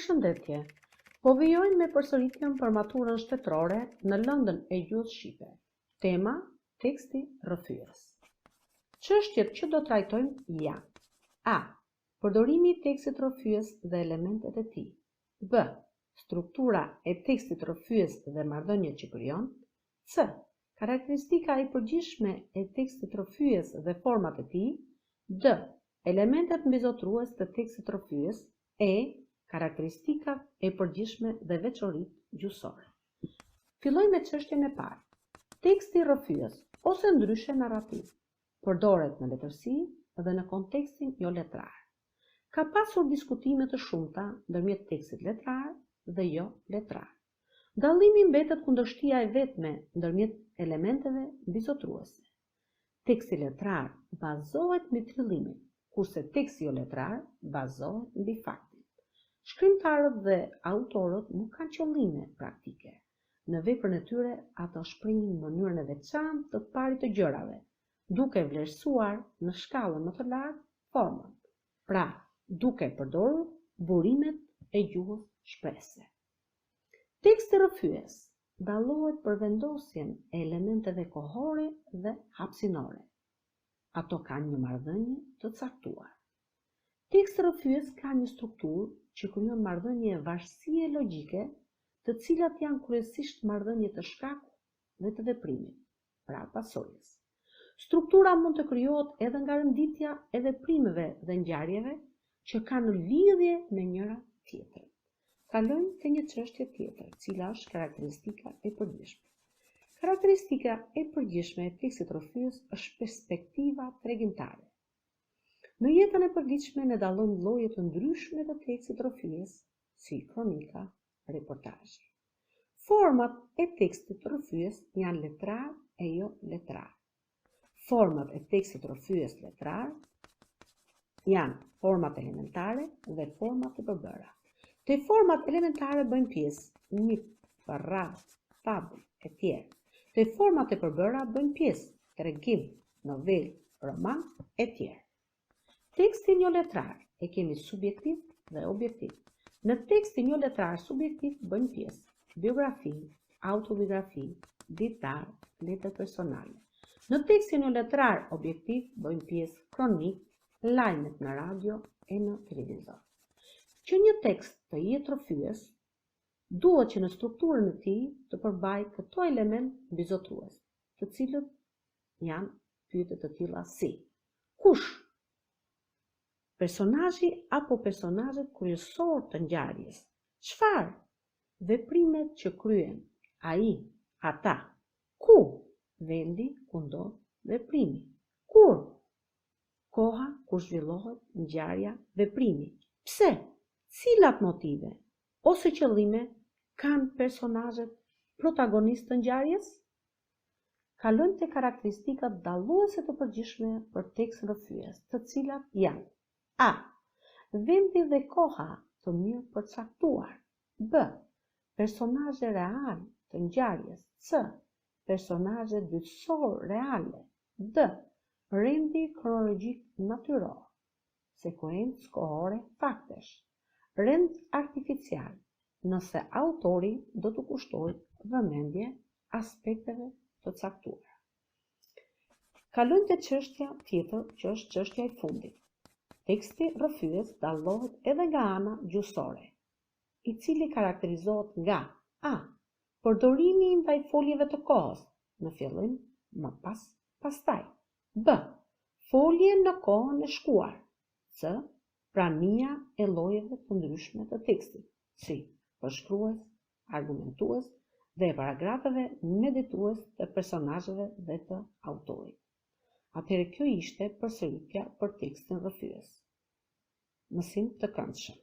Përshëndetje. Po vijojmë me përsëritjen për maturën shtetërore në lëndën e gjuhës shqipe. Tema: teksti rrëfyes. Çështjet që do trajtojmë janë: A. Përdorimi i tekstit rrëfyes dhe elementet e tij. B. Struktura e tekstit rrëfyes dhe marrëdhëniet që krijon. C. Karakteristika e përgjithshme e tekstit rrëfyes dhe format e tij. D. Elementet mbizotrues të tekstit rrëfyes. E. Karakteristikat e përgjithshme dhe veçoritë gjuhësore. Fillojmë me çështjen e parë. Teksti rrëfyes ose ndryshe narrativ përdoret në letërsi dhe në kontekstin jo letrar. Ka pasur diskutime të shumta ndërmjet tekstit letrar dhe jo letrar. Dallimi mbetet kundërshtia e vetme ndërmjet elementeve mbizotruese. Teksti letrar bazohet mbi trillimin, kurse teksti jo letrar bazohet mbi faktin. Shkrimtarët dhe autorët nuk kanë qëllime praktike. Në veprën e tyre ata shprehin mënyrën e veçantë të parit të gjërave, duke vlerësuar në shkallën më të lartë formën, pra duke përdorur burimet e gjuhës shprehëse. Teksti rrëfyes dallohet për vendosjen e elementeve kohore dhe hapësinore. Ato kanë një marrëdhënie të caktuar. Teksti rrëfyes ka një strukturë që krijon marrëdhënie varësie logjike, të cilat janë kryesisht marrëdhënie të shkakut dhe të veprimit, pra pasojës. Struktura mund të krijohet edhe nga renditja e veprimeve dhe ngjarjeve që kanë lidhje me njëra tjetrën. Kalojmë te një çështje tjetër, cila është karakteristika e përgjithshme. Karakteristika e përgjithshme e tekstit rrëfyes është perspektiva tregimtare. Në jetën e përditshme ne dallojmë lloje të ndryshme të tekstit rrëfyes, si kronika, reportazhe. Format e tekstit rrëfyes janë letrar e jo letrar. Format e tekstit rrëfyes letrar janë format elementare dhe format të përbëra. Te format elementare bëjnë pjesë mit, parraf, fabul e tjerë. Te format e përbëra bëjnë pjesë tregim, novel, roman e tjerë. Tekstin jo letrar e kemi subjektiv dhe objektiv. Në tekstin jo letrar subjektiv bëjnë pjesë biografi, autobiografi, ditar, letër personale. Në tekstin jo letrar objektiv bëjnë pjesë kronik, lajmet në radio e në televizor. Që një tekst të jetë rrëfyes, duhet që në strukturën e tij të përbajë këto element mbizotrues, të cilët janë pyetje të tilla si: kush? Personazhi apo personazhet kryesor të ngjarjes. Çfarë? Veprimet që kryen ai, ata. Ku? Vendi ku ndodh veprimi. Kur? Koha kur zhvillohet ngjarja, veprimi. Pse? Cilat motive ose qëllime kanë personazhet protagonistë të ngjarjes? Kalojmë te karakteristikat dalluese të përgjithshme për tekstin rrëfyes, të cilat janë: A. Vendi dhe koha të mirë përcaktuar. B. Personazhe real të ngjarjes. C. Personazhe dytësor reale. D. Rendi kronologjik natyror. Sekuencë kohore faktesh. Rend artificial, nëse autori do të kushtojë vëmendje aspekteve të caktuara. Kalojmë te çështja tjetër, që është çështja e fundit. Teksti rrëfyes dallohet edhe nga ana gjuhësore, i cili karakterizohet nga: A. Përdorimi ndaj foljeve të kohës, në fillim, më pas, pastaj. B. Folje në kohën e shkuar. C. Prania e llojeve të ndryshme të tekstit, si përshkrues, argumentues dhe paragrafeve meditues të personazheve dhe të autorit. Atëherë kjo ishte përsëritja për tekstin rrëfyes. Mësim të këndshëm.